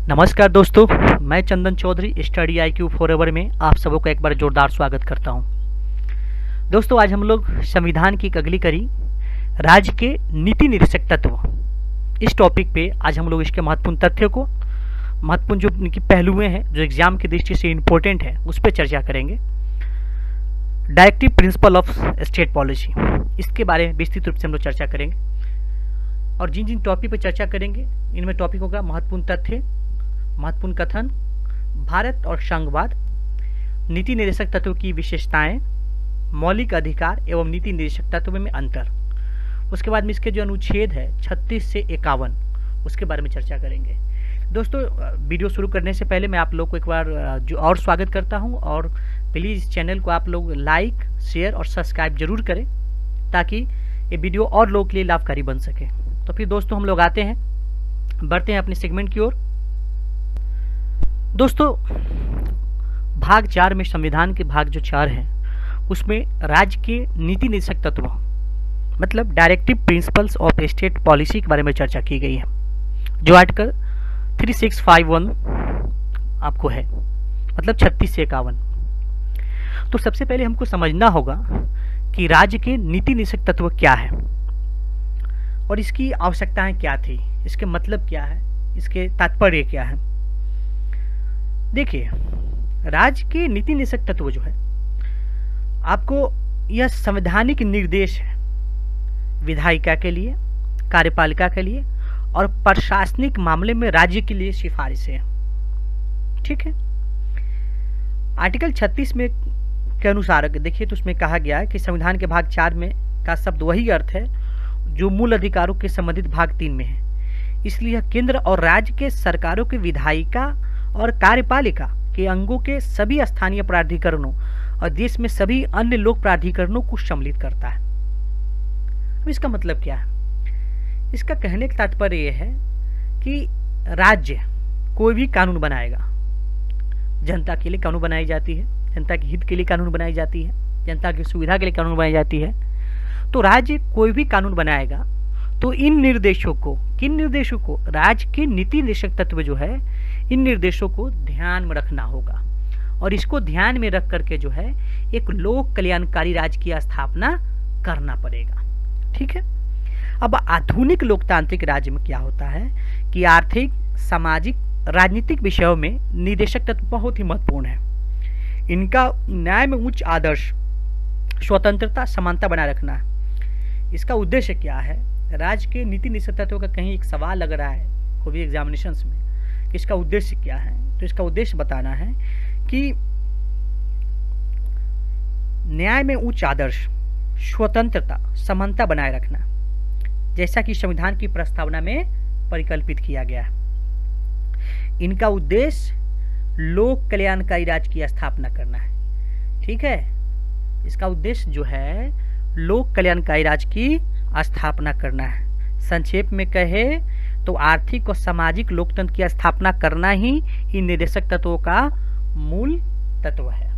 नमस्कार दोस्तों, मैं चंदन चौधरी स्टडी IQ फॉरएवर में आप सबों का एक बार जोरदार स्वागत करता हूं। दोस्तों, आज हम लोग संविधान की एक अगली कड़ी राज्य के नीति निरीक्षक तत्व इस टॉपिक पे आज हम लोग इसके महत्वपूर्ण तथ्यों को, महत्वपूर्ण जो इनकी पहलुएं हैं जो एग्जाम की दृष्टि से इम्पोर्टेंट है उस पर चर्चा करेंगे। Directive principle of state policy, इसके बारे में विस्तृत रूप से हम लोग चर्चा करेंगे और जिन जिन टॉपिक पर चर्चा करेंगे इनमें टॉपिकों का महत्वपूर्ण तथ्य, महत्वपूर्ण कथन, भारत और संघवाद, नीति निर्देशक तत्व की विशेषताएं, मौलिक अधिकार एवं नीति निर्देशक तत्व में अंतर। उसके बाद में इसके जो अनुच्छेद है 36 से 51 उसके बारे में चर्चा करेंगे। दोस्तों, वीडियो शुरू करने से पहले मैं आप लोग को एक बार जो और स्वागत करता हूं और प्लीज़ इस चैनल को आप लोग लाइक, शेयर और सब्सक्राइब जरूर करें ताकि ये वीडियो और लोगों के लिए लाभकारी बन सके। तो फिर दोस्तों हम लोग आते हैं, बढ़ते हैं अपने सेगमेंट की ओर। दोस्तों, भाग 4 में संविधान के भाग जो 4 हैं उसमें राज्य के नीति निर्देशक तत्व मतलब directive principles of state policy के बारे में चर्चा की गई है, जो आर्टिकल 3651 आपको है, मतलब 36 से 51। तो सबसे पहले हमको समझना होगा कि राज्य के नीति निर्देशक तत्व क्या है और इसकी आवश्यकताएं क्या थी, इसके मतलब क्या है, इसके तात्पर्य क्या है। देखिए, राज्य के नीति निर्देशक तत्व जो है आपको यह संवैधानिक निर्देश है विधायिका के लिए, कार्यपालिका के लिए और प्रशासनिक मामले में राज्य के लिए सिफारिशें है। ठीक है। आर्टिकल 36 में के अनुसार देखिए तो उसमें कहा गया है कि संविधान के भाग 4 में का शब्द वही अर्थ है जो मूल अधिकारों के संबंधित भाग 3 में है। इसलिए केंद्र और राज्य के सरकारों के विधायिका और कार्यपालिका के अंगों के सभी स्थानीय प्राधिकरणों और देश में सभी अन्य लोक प्राधिकरणों को सम्मिलित करता है। अब इसका मतलब क्या है? इसका कहने का तात्पर्य यह है कि राज्य कोई भी कानून बनाएगा, जनता के लिए कानून बनाई जाती है, जनता के हित के लिए कानून बनाई जाती है, जनता की सुविधा के लिए कानून बनाई जाती है। तो राज्य कोई भी कानून बनाएगा तो इन निर्देशों को, किन निर्देशों को, राज्य के नीति निर्देशक तत्व जो है इन निर्देशों को ध्यान में रखना होगा और इसको ध्यान में रख करके जो है एक लोक कल्याणकारी राज्य की स्थापना करना पड़ेगा। ठीक है। अब आधुनिक लोकतांत्रिक राज्य में क्या होता है कि आर्थिक, सामाजिक, राजनीतिक विषयों में निर्देशक तत्व बहुत ही महत्वपूर्ण है। इनका न्याय में उच्च आदर्श, स्वतंत्रता, समानता बनाए रखना है। इसका उद्देश्य क्या है? राज्य के नीति निर्देशक तत्व का कहीं एक सवाल लग रहा है कोई भी एग्जामिनेशंस में, इसका उद्देश्य क्या है? तो इसका उद्देश्य बताना है कि न्याय में उच्च आदर्श, स्वतंत्रता, समानता बनाए रखना, जैसा कि संविधान की प्रस्तावना में परिकल्पित किया गया है। इनका उद्देश्य लोक कल्याणकारी राज्य की स्थापना करना है। ठीक है। इसका उद्देश्य जो है लोक कल्याणकारी राज्य की स्थापना करना है। संक्षेप में कहे तो आर्थिक और सामाजिक लोकतंत्र की स्थापना करना ही इन निर्देशक तत्वों का मूल तत्व है।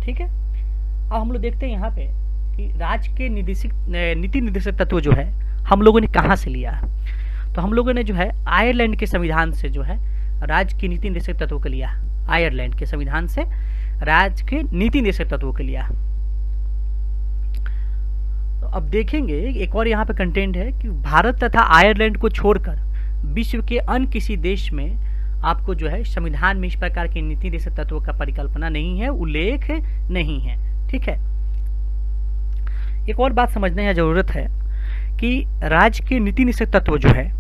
ठीक है। अब हम लोग देखते हैं यहाँ पे कि राज्य के नीति निर्देशक तत्व जो है हम लोगों ने कहाँ से लिया है। तो हम लोगों ने जो है आयरलैंड के संविधान से जो है राज्य की नीति निर्देशक तत्वों को लिया। आयरलैंड के संविधान से राज्य के नीति निर्देशक तत्वों को लिया। तो अब देखेंगे एक और यहाँ पे कंटेंट है कि भारत तथा आयरलैंड को छोड़कर विश्व के अन्य किसी देश में आपको जो है संविधान में इस प्रकार के नीति निर्देशक तत्वों का परिकल्पना नहीं है, उल्लेख नहीं है। ठीक है। एक और बात समझने की जरूरत है कि राज्य के नीति निर्देशक तत्व जो है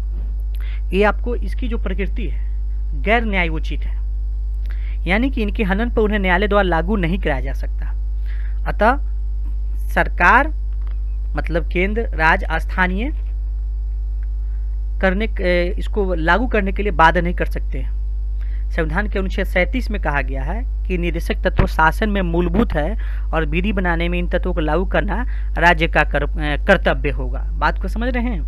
ये आपको इसकी जो प्रकृति है गैर न्यायोचित है, यानी कि इनके हनन पर उन्हें न्यायालय द्वारा लागू नहीं कराया जा सकता। अतः सरकार मतलब केंद्र, राज्य स्थानीय करने इसको लागू करने के लिए बाध्य नहीं कर सकते हैं। संविधान के अनुच्छेद 37 में कहा गया है कि निर्देशक तत्व शासन में मूलभूत है और विधि बनाने में इन तत्वों को लागू करना राज्य का कर्तव्य होगा। बात को समझ रहे हैं?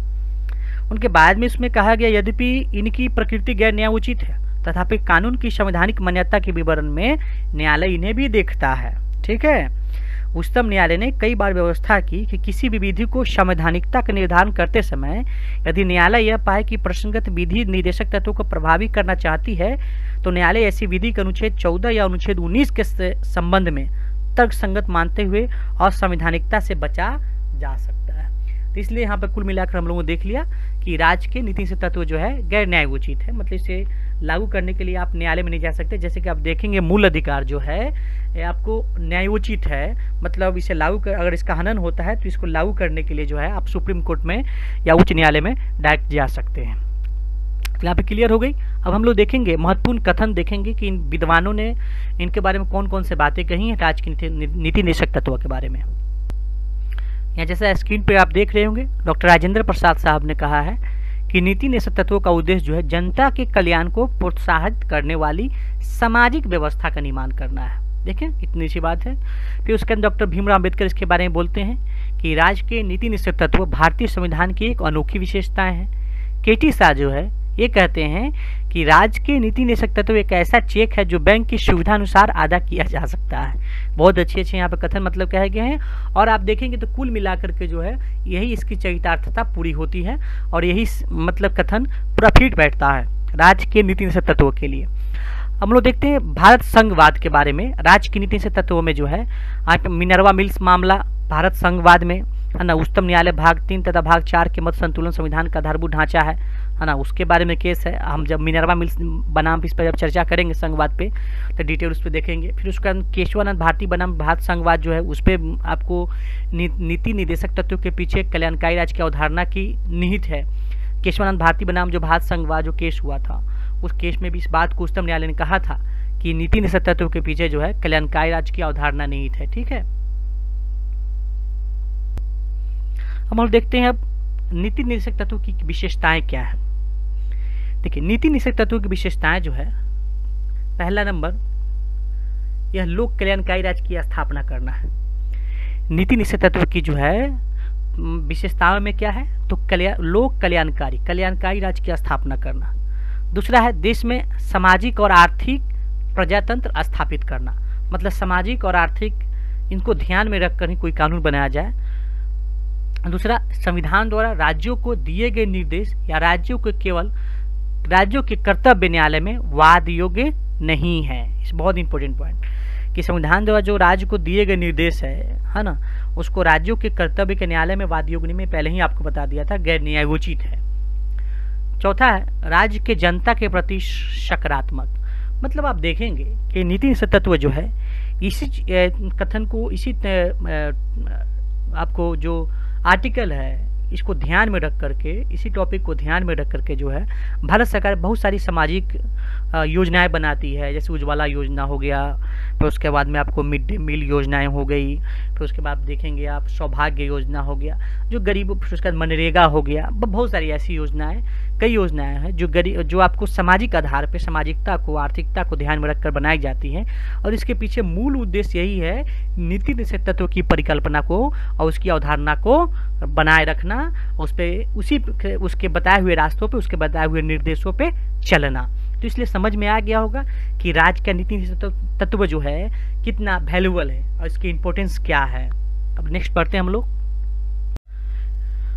उनके बाद में इसमें कहा गया यद्यपि इनकी प्रकृति गैर न्यायोचित है तथापि कानून की संवैधानिक मान्यता के विवरण में न्यायालय इन्हें भी देखता है। ठीक है। उच्चतम न्यायालय ने कई बार व्यवस्था की कि किसी भी विधि को संवैधानिकता का निर्धारण करते समय यदि न्यायालय यह पाए कि प्रसंगत विधि निर्देशक तत्वों को प्रभावी करना चाहती है तो न्यायालय ऐसी विधि के अनुच्छेद 14 या अनुच्छेद 19 के संबंध में तर्कसंगत मानते हुए असंवैधानिकता से बचा जा सकता है। तो इसलिए यहाँ पर कुल मिलाकर हम लोगों ने देख लिया कि राज्य के नीति निषेध तत्व जो है गैर न्यायोचित है, मतलब इसे लागू करने के लिए आप न्यायालय में नहीं जा सकते। जैसे कि आप देखेंगे मूल अधिकार जो है ये आपको न्यायोचित है, मतलब इसे लागू कर, अगर इसका हनन होता है तो इसको लागू करने के लिए जो है आप सुप्रीम कोर्ट में या उच्च न्यायालय में डायरेक्ट जा सकते हैं। तो यहाँ पे क्लियर हो गई। अब हम लोग देखेंगे महत्वपूर्ण कथन देखेंगे कि इन विद्वानों ने इनके बारे में कौन कौन से बातें कही हैं राज्य के नीति निषेध तत्व के बारे में। यहाँ जैसा स्क्रीन पे आप देख रहे होंगे डॉक्टर राजेंद्र प्रसाद साहब ने कहा है कि नीति निषेध तत्वों का उद्देश्य जो है जनता के कल्याण को प्रोत्साहित करने वाली सामाजिक व्यवस्था का निर्माण करना है। देखिए कितनी सी बात है। फिर उसके अंदर डॉक्टर भीमराव अम्बेडकर इसके बारे में बोलते हैं कि राज्य के नीति निषेध तत्व भारतीय संविधान की एक अनोखी विशेषताएं हैं। केटी शाह जो है ये कहते हैं कि राज्य के नीति निषेध तत्व एक ऐसा चेक है जो बैंक की सुविधा अनुसार अदा किया जा सकता है। बहुत अच्छे यहाँ पे कथन मतलब कहे गए हैं और आप देखेंगे तो कुल मिलाकर के जो है यही इसकी चरितार्थता पूरी होती है और यही मतलब कथन पूरा फिट बैठता है राज्य के नीति निषेध तत्वों के लिए। हम लोग देखते हैं भारत संघवाद के बारे में। राज्य की नीति निषेध तत्वों में जो है आप मिनर्वा मिल्स मामला भारत संघवाद में है ना, उच्चतम न्यायालय भाग 3 तथा भाग 4 के मत संतुलन संविधान का आधारभूत ढांचा है ना, उसके बारे में केस है। हम जब मिनर्वा मिल्स बनाम इस पर जब चर्चा करेंगे संघवाद पे तो डिटेल उस पर देखेंगे। फिर उसके बाद केशवानंद भारती बनाम भारत संघवाद जो है उस पर आपको नीति निर्देशक तत्व के पीछे कल्याणकारी राज्य की अवधारणा की निहित है। केशवानंद भारती बनाम जो भारत संघवाद जो केस हुआ था उस केस में भी इस बात को उच्चतम न्यायालय ने कहा था कि नीति निषेध तत्व के पीछे जो है कल्याणकारी राज्य की अवधारणा निहित है। ठीक है, हम लोग देखते हैं अब नीति निषेध तत्व की विशेषताएं क्या है। देखिए नीति निषेध तत्व की विशेषताएं जो है पहला नंबर यह लोक कल्याणकारी राज्य की स्थापना करना है। नीति निषेध तत्व की जो है विशेषताओं में क्या है तो लोक कल्याणकारी राज्य की स्थापना करना। दूसरा है देश में सामाजिक और आर्थिक प्रजातंत्र स्थापित करना, मतलब सामाजिक और आर्थिक इनको ध्यान में रखकर ही कोई कानून बनाया जाए। दूसरा संविधान द्वारा राज्यों को दिए गए निर्देश या राज्यों के कर्तव्य न्यायालय में वाद योग्य नहीं है। इस बहुत इंपॉर्टेंट पॉइंट कि संविधान द्वारा जो राज्य को दिए गए निर्देश है ना, उसको राज्यों के कर्तव्य के न्यायालय में वाद योग्य नहीं, में पहले ही आपको बता दिया था गैर न्यायोचित है। चौथा है राज्य के जनता के प्रति सकारात्मक, मतलब आप देखेंगे कि नीति निषेध तत्व जो है इसी कथन को इसी आपको जो आर्टिकल है इसको ध्यान में रख करके, इसी टॉपिक को ध्यान में रख करके जो है भारत सरकार बहुत सारी सामाजिक योजनाएं बनाती है। जैसे उज्ज्वला योजना हो गया, फिर उसके बाद में आपको मिड डे मील योजनाएं हो गई, फिर उसके बाद देखेंगे आप सौभाग्य योजना हो गया जो गरीब, फिर उसके बाद मनरेगा हो गया। बहुत सारी ऐसी योजनाएं, कई योजनाएं हैं जो आपको सामाजिक आधार पर सामाजिकता को, आर्थिकता को ध्यान में रखकर बनाई जाती हैं और इसके पीछे मूल उद्देश्य यही है नीति निषेध तत्व की परिकल्पना को और उसकी अवधारणा को बनाए रखना, उस पे उसके बताए हुए रास्तों पे, उसके बताए हुए निर्देशों पे चलना। तो इसलिए समझ में आ गया होगा कि राज्य का नीति निषेध तत्व जो है कितना वैल्यूबल है और इसकी इंपॉर्टेंस क्या है। अब नेक्स्ट पढ़ते हैं हम लोग।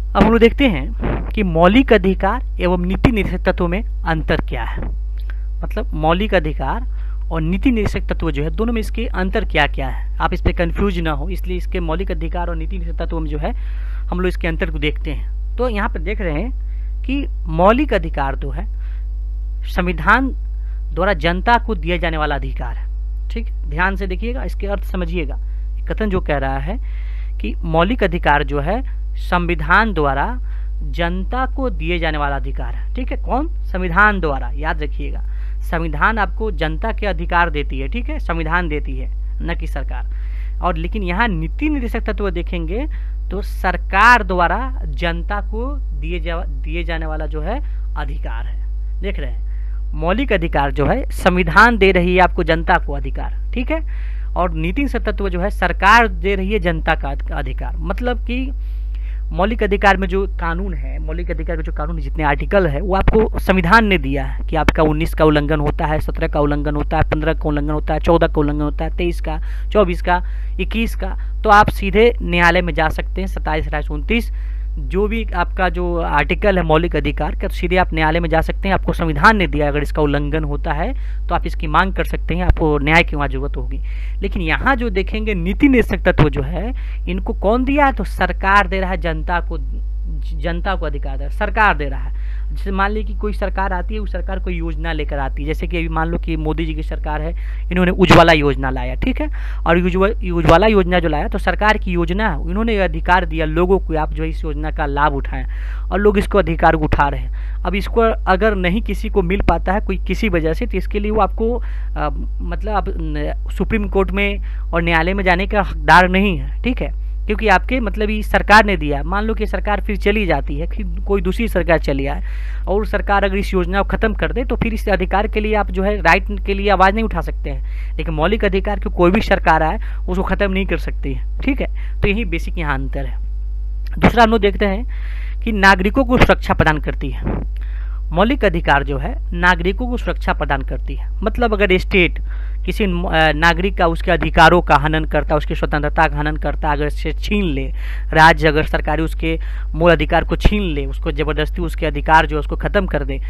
अब हम लोग देखते हैं कि मौलिक अधिकार एवं नीति निषेध तत्व में अंतर क्या है। मतलब मौलिक अधिकार और नीति निषेध तत्व जो है दोनों में इसके अंतर क्या क्या है, आप इस पे कंफ्यूज ना हो, इसलिए इसके मौलिक अधिकार और नीति निषेध तत्व में जो है हम लोग इसके अंतर को देखते हैं। तो यहाँ पर देख रहे हैं कि मौलिक अधिकार जो है संविधान द्वारा जनता को दिया जाने वाला अधिकार है। ठीक, ध्यान से देखिएगा, इसके अर्थ समझिएगा। कथन जो कह रहा है कि मौलिक अधिकार जो है संविधान द्वारा जनता को दिए जाने वाला अधिकार है। ठीक है, कौन? संविधान द्वारा, याद रखिएगा संविधान आपको जनता के अधिकार देती है। ठीक है, संविधान देती है, न कि सरकार। और लेकिन यहाँ नीति निर्देशक तत्व देखेंगे तो सरकार द्वारा जनता को दिए जाने वाला जो है अधिकार है। देख रहे हैं, मौलिक अधिकार जो है संविधान दे रही है आपको जनता को अधिकार। ठीक है, और नीति निषेध तत्व जो है सरकार दे रही है जनता का अधिकार। मतलब कि मौलिक अधिकार में जो कानून है, मौलिक अधिकार के जो कानून जितने आर्टिकल है वो आपको संविधान ने दिया है कि आपका 19 का उल्लंघन होता है, 17 का उल्लंघन होता है, 15 का उल्लंघन होता है, 14 का उल्लंघन होता है, 23 का, 24 का, 21 का, तो आप सीधे न्यायालय में जा सकते हैं। 27, 28, 29 जो भी आपका जो आर्टिकल है मौलिक अधिकार का, तो सीधे आप न्यायालय में जा सकते हैं। आपको संविधान ने दिया, अगर इसका उल्लंघन होता है तो आप इसकी मांग कर सकते हैं, आपको न्याय की वहाँ जरूरत होगी। लेकिन यहाँ जो देखेंगे नीति निषेध तत्व जो है, इनको कौन दिया है? तो सरकार दे रहा है, जनता को अधिकार दे रहा है, सरकार दे रहा है। जैसे मान लीजिए कि कोई सरकार आती है, उस सरकार कोई योजना लेकर आती है, जैसे कि अभी मान लो कि मोदी जी की सरकार है, इन्होंने उज्ज्वला योजना लाया, ठीक है। और उज्ज्वला योजना जो लाया, तो सरकार की योजना है, इन्होंने अधिकार दिया लोगों को, आप जो है इस योजना का लाभ उठाएं, और लोग इसको अधिकार उठा रहे हैं। अब इसको अगर नहीं किसी को मिल पाता है कोई किसी वजह से, तो इसके लिए वो आपको मतलब अब सुप्रीम कोर्ट में और न्यायालय में जाने का हकदार नहीं है, ठीक है, क्योंकि आपके मतलब ये सरकार ने दिया। मान लो कि सरकार फिर चली जाती है, फिर कोई दूसरी सरकार चली आए, और सरकार अगर इस योजना को ख़त्म कर दे, तो फिर इस अधिकार के लिए आप जो है राइट के लिए आवाज़ नहीं उठा सकते हैं। लेकिन मौलिक अधिकार की कोई भी सरकार आए उसको ख़त्म नहीं कर सकती है, ठीक है। तो यही बेसिक यहाँ अंतर है। दूसरा हम लोग देखते हैं कि नागरिकों को सुरक्षा प्रदान करती है। मौलिक अधिकार जो है नागरिकों को सुरक्षा प्रदान करती है। मतलब अगर स्टेट किसी नागरिक का उसके अधिकारों का हनन करता, उसकी स्वतंत्रता का हनन करता, अगर से छीन ले, राज्य अगर सरकारी उसके मूल अधिकार को छीन ले, उसको ज़बरदस्ती उसके अधिकार जो है उसको ख़त्म कर दे,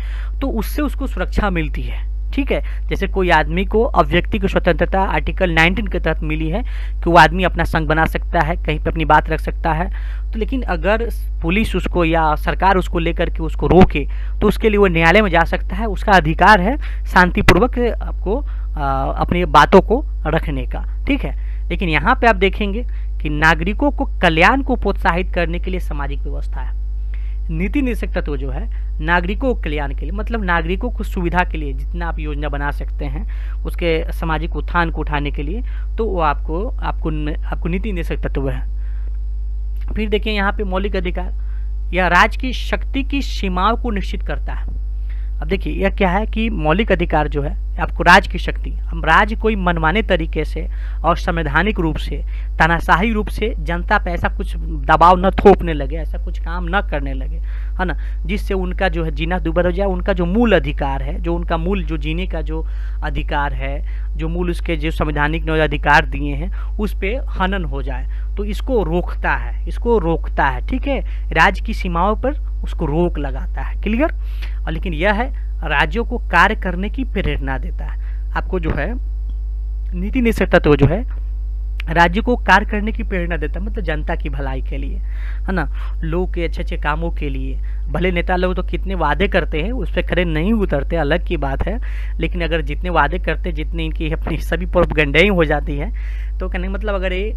तो उससे उसको सुरक्षा मिलती है, ठीक है। जैसे कोई आदमी को अभिव्यक्ति की स्वतंत्रता आर्टिकल 19 के तहत मिली है कि वो आदमी अपना संघ बना सकता है, कहीं पे अपनी बात रख सकता है। तो लेकिन अगर पुलिस उसको या सरकार उसको लेकर के उसको रोके, तो उसके लिए वो न्यायालय में जा सकता है, उसका अधिकार है शांतिपूर्वक आपको अपनी बातों को रखने का, ठीक है। लेकिन यहाँ पे आप देखेंगे कि नागरिकों को कल्याण को प्रोत्साहित करने के लिए सामाजिक व्यवस्था है। नीति निषेध तत्व जो है नागरिकों के कल्याण के लिए, मतलब नागरिकों को सुविधा के लिए जितना आप योजना बना सकते हैं उसके सामाजिक उत्थान को उठाने के लिए, तो वो आपको नीति निषेध तत्व है। फिर देखिए यहाँ पे मौलिक अधिकार, यह राज्य की शक्ति की सीमाओं को निश्चित करता है। अब देखिए यह क्या है कि मौलिक अधिकार जो है आपको राज्य की शक्ति, हम राज्य कोई मनमाने तरीके से और संवैधानिक रूप से, तानाशाही रूप से जनता पे ऐसा कुछ दबाव न थोपने लगे, ऐसा कुछ काम न करने लगे, है ना, जिससे उनका जो है जीना दुभर हो जाए, उनका जो मूल अधिकार है, जो उनका मूल जो जीने का जो अधिकार है, जो मूल उसके जो संवैधानिक अधिकार दिए हैं, उस पर हनन हो जाए, तो इसको रोकता है, ठीक है। राज्य की सीमाओं पर उसको रोक लगाता है, क्लियर। और लेकिन यह है राज्यों को कार्य करने की प्रेरणा देता है। आपको जो है नीति निषेध तत्व जो है राज्य को कार्य करने की प्रेरणा देता है, मतलब जनता की भलाई के लिए, है ना, लोग के अच्छे अच्छे कामों के लिए। भले नेता लोग तो कितने वादे करते हैं उस पर खड़े नहीं उतरते, अलग की बात है, लेकिन अगर जितने वादे करते, जितने इनकी अपनी सभी प्रोपेगेंडाई हो जाती है, तो कहने मतलब अगर ये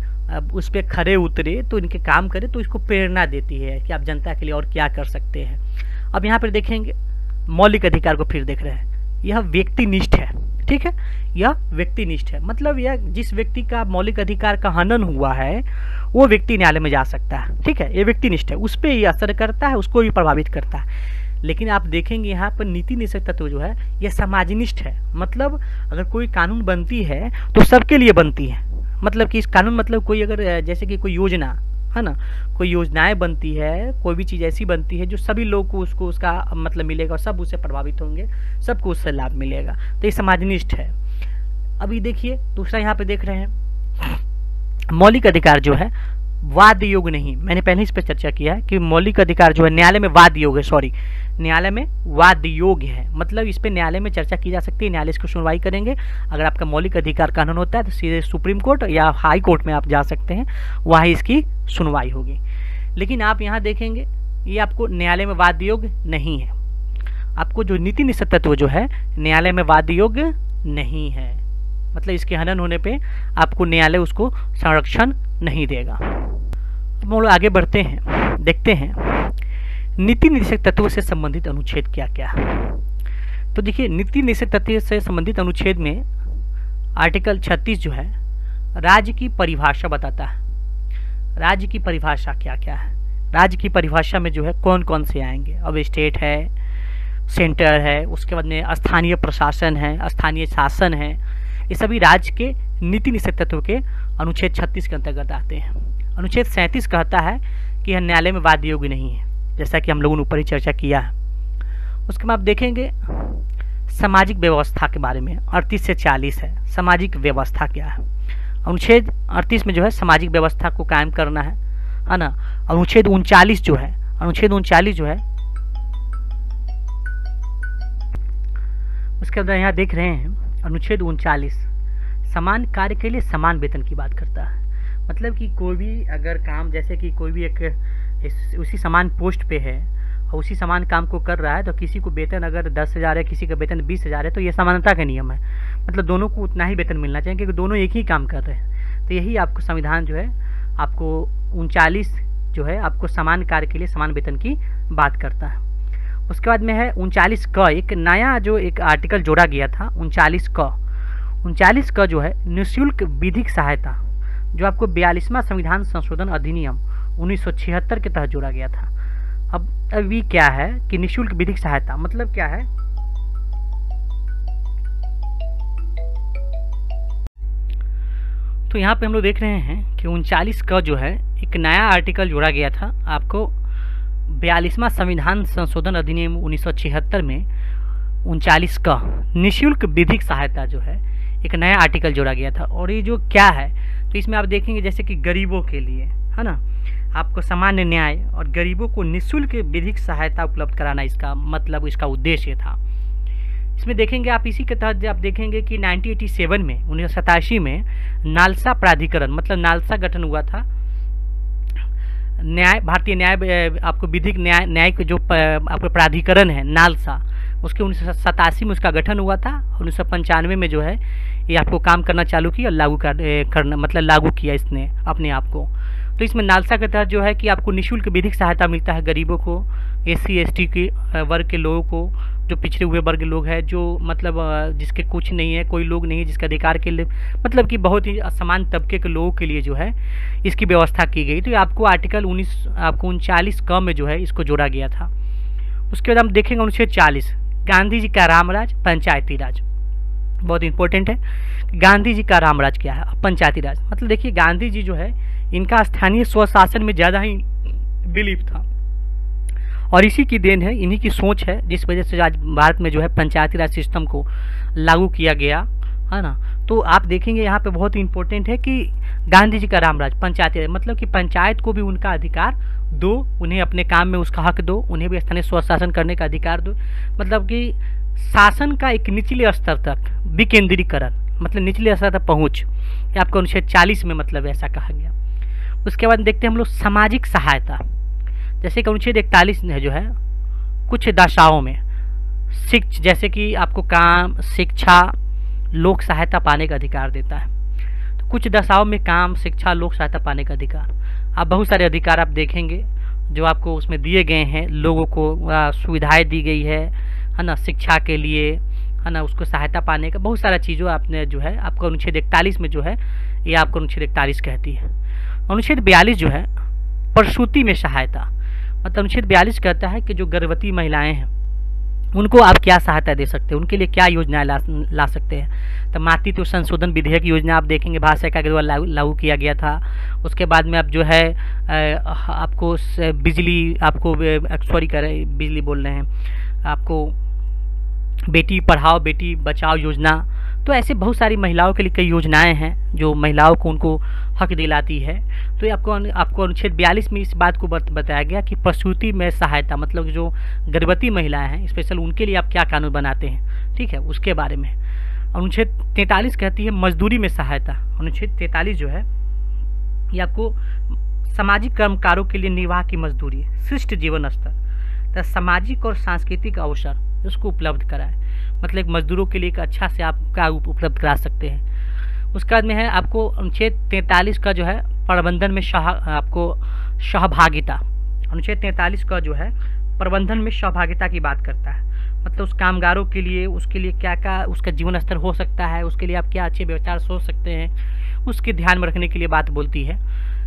उस पर खड़े उतरे तो इनके काम करे, तो इसको प्रेरणा देती है कि आप जनता के लिए और क्या कर सकते हैं। अब यहाँ पर देखेंगे मौलिक अधिकार को फिर देख रहे हैं, यह व्यक्तिनिष्ठ है, ठीक है, यह व्यक्तिनिष्ठ है। मतलब यह जिस व्यक्ति का मौलिक अधिकार का हनन हुआ है वो व्यक्ति न्यायालय में जा सकता है, ठीक है, ये व्यक्तिनिष्ठ है, उस पर ये असर करता है, उसको भी प्रभावित करता है। लेकिन आप देखेंगे यहाँ पर नीति निषेध तत्व जो है यह समाजनिष्ठ है। मतलब अगर कोई कानून बनती है तो सबके लिए बनती है, मतलब कि इस कानून मतलब कोई अगर जैसे कि कोई योजना है ना, कोई योजनाएं बनती है, कोई भी चीज़ ऐसी बनती है जो सभी लोग को उसको उसका मतलब मिलेगा और सब उससे प्रभावित होंगे, सबको उससे लाभ मिलेगा, तो ये समाजनिष्ठ है। अभी देखिए दूसरा यहाँ पे देख रहे हैं मौलिक अधिकार जो है वाद योग्य नहीं। मैंने पहले इस पर चर्चा किया है कि मौलिक अधिकार जो है न्यायालय में वाद योग्य, न्यायालय में वाद योग्य है, मतलब इस पे न्यायालय में चर्चा की जा सकती है, न्यायालय इसको सुनवाई करेंगे। अगर आपका मौलिक अधिकार कानून होता है तो सीधे सुप्रीम कोर्ट या हाई कोर्ट में आप जा सकते हैं, वहाँ इसकी सुनवाई होगी। लेकिन आप यहाँ देखेंगे ये आपको न्यायालय में वाद योग्य नहीं है। आपको जो नीति निषेध तत्व जो है न्यायालय में वाद योग्य नहीं है, मतलब इसके हनन होने पे आपको न्यायालय उसको संरक्षण नहीं देगा। हम लोग आगे बढ़ते हैं, देखते हैं नीति निषेध तत्व से संबंधित अनुच्छेद क्या क्या है। तो देखिए नीति निषेध तत्व से संबंधित अनुच्छेद में आर्टिकल 36 जो है राज्य की परिभाषा बताता है। राज्य की परिभाषा क्या क्या है, राज्य की परिभाषा में जो है कौन कौन से आएंगे। अब स्टेट है, सेंटर है, उसके बाद में स्थानीय प्रशासन है, स्थानीय शासन है, ये सभी राज्य के नीति निषेध तत्व के अनुच्छेद 36 के अंतर्गत आते हैं। अनुच्छेद 37 कहता है कि यह न्यायालय में वाद योग्य नहीं है, जैसा कि हम लोगों ने ऊपर ही चर्चा किया है। उसके बाद आप देखेंगे सामाजिक व्यवस्था के बारे में 38 से 40 है, सामाजिक व्यवस्था क्या है। अनुच्छेद 38 में जो है सामाजिक व्यवस्था को कायम करना है ना। अनुच्छेद 39 जो है, अनुच्छेद 39 जो है, उसके अंदर यहाँ देख रहे हैं अनुच्छेद 39 समान कार्य के लिए समान वेतन की बात करता है। मतलब कि कोई भी अगर काम, जैसे कि कोई भी एक उसी समान पोस्ट पे है और उसी समान काम को कर रहा है, तो किसी को वेतन अगर 10,000 है, किसी का वेतन 20,000 है, तो ये समानता का नियम है। मतलब दोनों को उतना ही वेतन मिलना चाहिए क्योंकि दोनों एक ही काम कर रहे हैं। तो यही आपको संविधान जो है आपको 39 जो है आपको समान कार्य के लिए समान वेतन की बात करता है। उसके बाद में है 39 क, एक नया जो एक आर्टिकल जोड़ा गया था 39 क जो है निःशुल्क विधिक सहायता, जो आपको 42वां संविधान संशोधन अधिनियम 1976 के तहत जोड़ा गया था। अब अभी क्या है कि निःशुल्क विधिक सहायता मतलब क्या है, तो यहाँ पे हम लोग देख रहे हैं कि 39 का जो है एक नया आर्टिकल जोड़ा गया था आपको 42वां संविधान संशोधन अधिनियम 1976 में 39 का निःशुल्क विधिक सहायता जो है एक नया आर्टिकल जोड़ा गया था। और ये जो क्या है, तो इसमें आप देखेंगे जैसे कि गरीबों के लिए है ना, आपको सामान्य न्याय और गरीबों को निःशुल्क विधिक सहायता उपलब्ध कराना, इसका मतलब इसका उद्देश्य था। इसमें देखेंगे आप, इसी के तहत आप देखेंगे कि 1987 में 1987 में नालसा प्राधिकरण मतलब नालसा गठन हुआ था। न्याय भारतीय न्याय आपको विधिक न्याय जो आपको प्राधिकरण है नालसा, उसके 1987 में उसका गठन हुआ था। 1995 में जो है ये आपको काम करना चालू किया और लागू करना मतलब लागू किया इसने अपने आप को। तो इसमें नालसा के तहत जो है कि आपको निःशुल्क विधिक सहायता मिलता है गरीबों को, SC ST के वर्ग के लोगों को, जो पिछड़े हुए वर्ग लोग हैं, जो मतलब जिसके कुछ नहीं है, कोई लोग नहीं है जिसके अधिकार के लिए मतलब कि बहुत ही असमान तबके के लोगों के लिए जो है इसकी व्यवस्था की गई। तो ये आपको आर्टिकल 39 क में जो है इसको जोड़ा गया था। उसके बाद हम देखेंगे अनुच्छेद 40 गांधी जी का रामराज पंचायती राज, बहुत इंपॉर्टेंट है। गांधी जी का रामराज क्या है, पंचायती राज मतलब देखिए गांधी जी जो है इनका स्थानीय स्वशासन में ज़्यादा ही बिलीव था और इसी की देन है, इन्हीं की सोच है जिस वजह से आज भारत में जो है पंचायती राज सिस्टम को लागू किया गया है ना। तो आप देखेंगे यहाँ पे बहुत इंपॉर्टेंट है कि गांधी जी का रामराज पंचायती राज मतलब कि पंचायत को भी उनका अधिकार दो, उन्हें अपने काम में उसका हक दो, उन्हें भी स्थानीय स्वशासन करने का अधिकार दो। मतलब कि शासन का एक निचले स्तर तक विकेंद्रीकरण मतलब निचले स्तर तक पहुँच, आपको अनुच्छेद 40 में मतलब ऐसा कहा गया। उसके बाद देखते हैं हम लोग सामाजिक सहायता, जैसे कि अनुच्छेद 41 है जो है कुछ दशाओं में जैसे कि आपको काम, शिक्षा, लोक सहायता पाने का अधिकार देता है। तो कुछ दशाओं में काम, शिक्षा, लोक सहायता पाने का अधिकार, आप बहुत सारे अधिकार आप देखेंगे जो आपको उसमें दिए गए हैं। लोगों को सुविधाएं दी गई है ना, शिक्षा के लिए है ना, उसको सहायता पाने का बहुत सारा चीज़ों आपने जो है आपको अनुच्छेद 41 में जो है ये आपको अनुच्छेद 41 कहती है। अनुच्छेद 42 जो है प्रसूति में सहायता मतलब अनुच्छेद 42 कहता है कि जो गर्भवती महिलाएं हैं उनको आप क्या सहायता दे सकते हैं, उनके लिए क्या योजनाएं ला सकते हैं। तो मातृत्व संशोधन विधेयक योजना आप देखेंगे भारत सरकार के द्वारा लागू किया गया था। उसके बाद में आप जो है आपको बिजली आपको सॉरी करें बिजली बोल रहे हैं, आपको बेटी पढ़ाओ बेटी बचाओ योजना। तो ऐसे बहुत सारी महिलाओं के लिए कई योजनाएं हैं जो महिलाओं को उनको हक दिलाती है। तो ये आपको अनुच्छेद 42 में इस बात को बताया गया कि प्रसूति में सहायता मतलब जो गर्भवती महिलाएं हैं स्पेशल उनके लिए आप क्या कानून बनाते हैं, ठीक है, उसके बारे में। अनुच्छेद 43 कहती है मजदूरी में सहायता। अनुच्छेद 43 जो है ये आपको सामाजिक कर्मकारों के लिए निर्वाह की मजदूरी, शिष्ट जीवन स्तर तथा सामाजिक और सांस्कृतिक अवसर उसको उपलब्ध कराए, मतलब एक मजदूरों के लिए एक अच्छा से आप क्या उपलब्ध करा सकते हैं। उसके बाद में है आपको अनुच्छेद 43 का जो है प्रबंधन में आपको सहभागिता। अनुच्छेद 43 का जो है प्रबंधन में सहभागिता की बात करता है, मतलब उस कामगारों के लिए उसके लिए क्या क्या उसका जीवन स्तर हो सकता है, उसके लिए आप क्या अच्छे विचार सोच सकते हैं, उसके ध्यान में रखने के लिए बात बोलती है।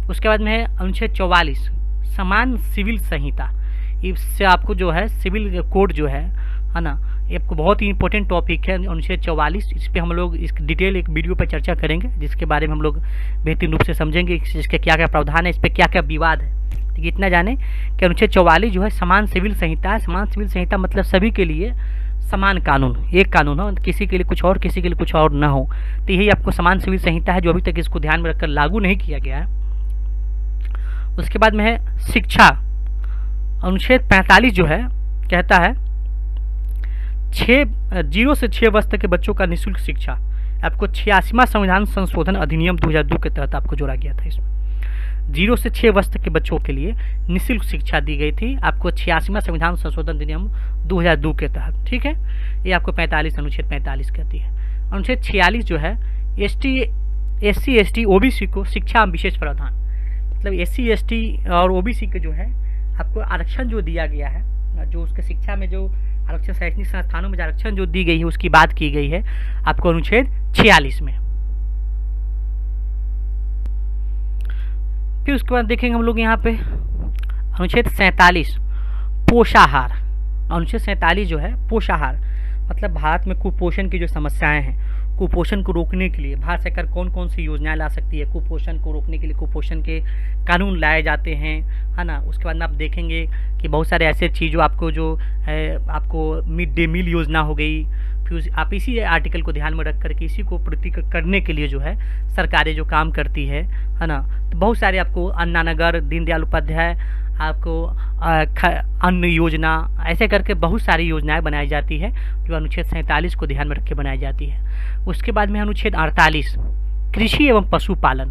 उसके बाद में है अनुच्छेद 44 समान सिविल संहिता। इससे आपको जो है सिविल कोड जो है ना, ये आपको बहुत ही इंपॉर्टेंट टॉपिक है अनुच्छेद 44। इस पर हम लोग इस डिटेल एक वीडियो पर चर्चा करेंगे जिसके बारे में हम लोग बेहतरीन रूप से समझेंगे इसके क्या क्या प्रावधान है, इस पर क्या क्या विवाद है। तो इतना जाने कि अनुच्छेद 44 जो है समान सिविल संहिता है। समान सिविल संहिता मतलब सभी के लिए समान कानून, एक कानून हो, किसी के लिए कुछ और किसी के लिए कुछ और ना हो। तो यही आपको समान सिविल संहिता है जो अभी तक इसको ध्यान में रखकर लागू नहीं किया गया है। उसके बाद में है शिक्षा। अनुच्छेद 45 जो है कहता है 0 से 6 वर्ष तक के बच्चों का निःशुल्क शिक्षा आपको 86वां संविधान संशोधन अधिनियम 2002 के तहत आपको जोड़ा गया था। इसमें 0 से 6 वर्ष तक के बच्चों के लिए निःशुल्क शिक्षा दी गई थी आपको 86वां संविधान संशोधन अधिनियम 2002 के तहत। ठीक है, ये आपको 45 अनुच्छेद 45 कहती है। अनुच्छेद 46 जो है SC ST OBC को शिक्षा में विशेष प्रावधान, मतलब SC ST और OBC के जो है आपको आरक्षण जो दिया गया है, जो उसके शिक्षा में जो आरक्षण, शैक्षणिक संस्थानों में जो आरक्षण जो दी गई है उसकी बात की गई है आपको अनुच्छेद 46 में। फिर उसके बाद देखेंगे हम लोग यहाँ पे अनुच्छेद 47 पोषाहार। अनुच्छेद 47 जो है पोषाहार, मतलब भारत में कुपोषण की जो समस्याएं हैं, कुपोषण को रोकने के लिए भारत सरकार कौन कौन सी योजनाएं ला सकती है, कुपोषण को रोकने के लिए कुपोषण के कानून लाए जाते हैं, है ना। उसके बाद में आप देखेंगे कि बहुत सारे ऐसे चीज़ों आपको जो है आपको मिड डे मील योजना हो गई, फिर आप इसी आर्टिकल को ध्यान में रख करके इसी को प्रति करने के लिए जो है सरकारें जो काम करती है ना। तो बहुत सारे आपको अन्नानगर, दीनदयाल उपाध्याय, आपको अन्न योजना, ऐसे करके बहुत सारी योजनाएं बनाई जाती है जो अनुच्छेद 47 को ध्यान में रख के बनाई जाती है। उसके बाद में अनुच्छेद 48 कृषि एवं पशुपालन।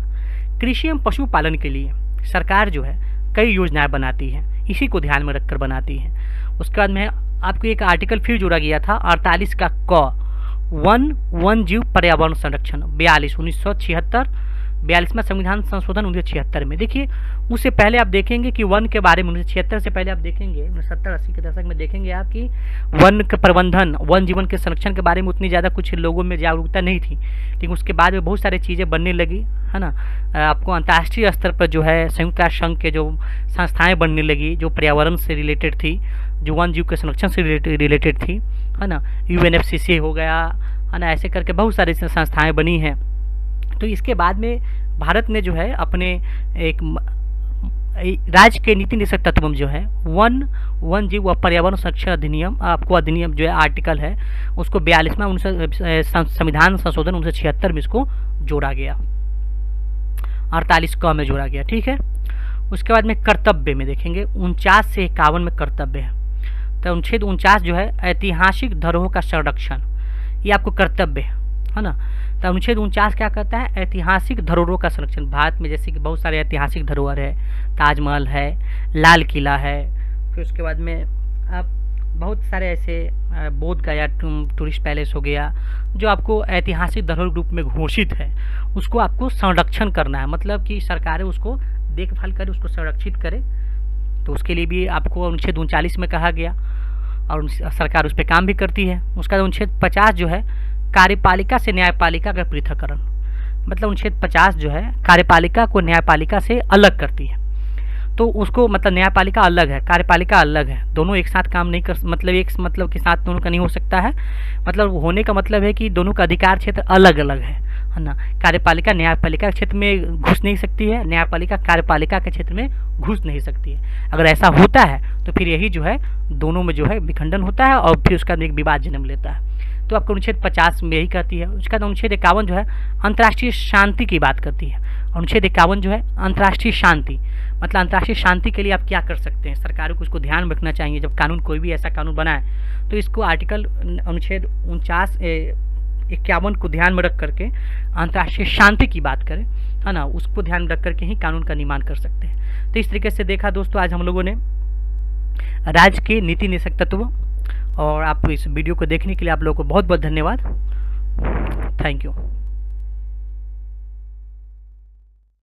कृषि एवं पशुपालन के लिए सरकार जो है कई योजनाएं बनाती है, इसी को ध्यान में रखकर बनाती है। उसके बाद में आपको एक आर्टिकल फिर जोड़ा गया था 48 का क वन जीव पर्यावरण संरक्षण 1976 42वां संविधान संशोधन 1976 में। देखिए उससे पहले आप देखेंगे कि वन के बारे में 1976 से पहले आप देखेंगे 70-80 के दशक में देखेंगे आप कि वन के प्रबंधन, वन जीवन के संरक्षण के बारे में उतनी ज़्यादा कुछ लोगों में जागरूकता नहीं थी, लेकिन उसके बाद में बहुत सारी चीज़ें बनने लगी, है ना। आपको अंतर्राष्ट्रीय स्तर पर जो है संयुक्त राष्ट्र संघ के जो संस्थाएँ बनने लगी जो पर्यावरण से रिलेटेड थी, जो वन जीव के संरक्षण से रिलेटेड थी, है ना। UNFCCC हो गया, है ना, ऐसे करके बहुत सारी संस्थाएँ बनी हैं। तो इसके बाद में भारत ने जो है अपने एक राज्य के नीति निषेध तत्व में जो है वन जीव व पर्यावरण संरक्षण अधिनियम, आपको अधिनियम जो है आर्टिकल है उसको 42वां संविधान संशोधन 1976 में इसको जोड़ा गया, 48 क में जोड़ा गया। ठीक है, उसके बाद में कर्तव्य में देखेंगे 49 से 51 में कर्तव्य है। तो अनुच्छेद 49 जो है ऐतिहासिक धरोहर का संरक्षण, ये आपको कर्तव्य है ना। तो अनुच्छेद 49 क्या कहता है, ऐतिहासिक धरोहरों का संरक्षण। भारत में जैसे कि बहुत सारे ऐतिहासिक धरोहर है, ताजमहल है, लाल किला है, फिर उसके बाद में आप बहुत सारे ऐसे बोध गया टूरिस्ट पैलेस हो गया जो आपको ऐतिहासिक धरोहर रूप में घोषित है, उसको आपको संरक्षण करना है, मतलब कि सरकारें उसको देखभाल करे, उसको संरक्षित करे। तो उसके लिए भी आपको अनुच्छेद 39 में कहा गया और सरकार उस पर काम भी करती है। उसका अनुच्छेद 50 जो है कार्यपालिका से न्यायपालिका का पृथक्करण, मतलब अनुच्छेद 50 जो है कार्यपालिका को न्यायपालिका से अलग करती है। तो उसको मतलब न्यायपालिका अलग है, कार्यपालिका अलग है, दोनों एक साथ काम नहीं कर, मतलब एक मतलब के साथ दोनों का नहीं हो सकता है। मतलब होने का मतलब है कि दोनों का अधिकार क्षेत्र अलग अलग है ना। कार्यपालिका न्यायपालिका के क्षेत्र में घुस नहीं सकती है, न्यायपालिका कार्यपालिका के क्षेत्र में घुस नहीं सकती है। अगर ऐसा होता है तो फिर यही जो है दोनों में जो है विखंडन होता है और फिर उसका एक विवाद जन्म लेता है। तो आपको अनुच्छेद 50 में यही कहती है। उसका अनुच्छेद 51 जो है अंतर्राष्ट्रीय शांति की बात करती है। अनुच्छेद 51 जो है अंतर्राष्ट्रीय शांति, मतलब अंतर्राष्ट्रीय शांति के लिए आप क्या कर सकते हैं, सरकारों को इसको ध्यान रखना चाहिए जब कानून कोई भी ऐसा कानून बनाए तो इसको आर्टिकल अनुच्छेद 51 को ध्यान में रख करके अंतर्राष्ट्रीय शांति की बात करें, है ना, उसको ध्यान रख करके ही कानून का निर्माण कर सकते हैं। तो इस तरीके से देखा दोस्तों आज हम लोगों ने राज्य के नीति निषेध तत्व, और आप इस वीडियो को देखने के लिए आप लोगों को बहुत बहुत धन्यवाद। Thank you.